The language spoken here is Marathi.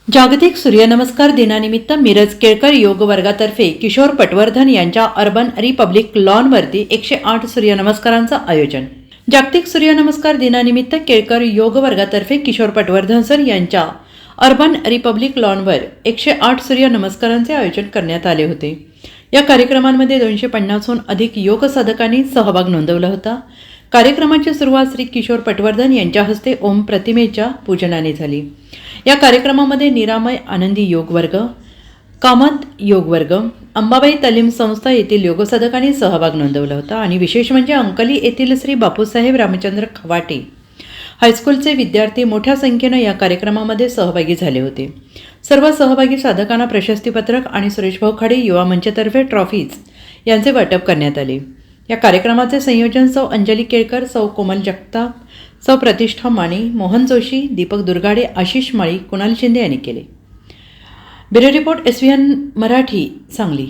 जागतिक सूर्यनमस्कार दिनानिमित्त मिरज केळकर योग वर्गातर्फे किशोर पटवर्धन यांच्या अर्बन रिपब्लिक लॉनवरती 108 सूर्यनमस्कारांचं आयोजन। जागतिक सूर्यनमस्कार दिनानिमित्त केळकर योग वर्गातर्फे किशोर पटवर्धन सर यांच्या अर्बन रिपब्लिक लॉनवर 108 सूर्यनमस्कारांचे आयोजन करण्यात आले होते। या कार्यक्रमांमध्ये 250हून अधिक योग साधकांनी सहभाग नोंदवला होता। कार्यक्रमाची सुरुवात श्री किशोर पटवर्धन यांच्या हस्ते ओम प्रतिमेच्या पूजनाने झाली। या कार्यक्रमामध्ये निरामय आनंदी योग वर्ग, कामत योग वर्ग, अंबाबाई तालीम संस्था येथील योगसाधकांनी सहभाग नोंदवला होता आणि विशेष म्हणजे अंकली येथील श्री बापूसाहेब रामचंद्र खवाटे हायस्कूलचे विद्यार्थी मोठ्या संख्येने या कार्यक्रमामध्ये सहभागी झाले होते। सर्व सहभागी साधकांना प्रशस्तीपत्रक आणि सुरेश भाऊ खाडे युवा मंचतर्फे ट्रॉफीज यांचे वाटप करण्यात आले। या कार्यक्रमाचे संयोजन सौ अंजली केळकर, सौ कोमल जगताप, सौ प्रतिष्ठा माने, मोहन जोशी, दीपक दुर्गाडे, आशिष माळी, कुणाल शिंदे यांनी केले। Bureau report SVN Marathi, Sangli.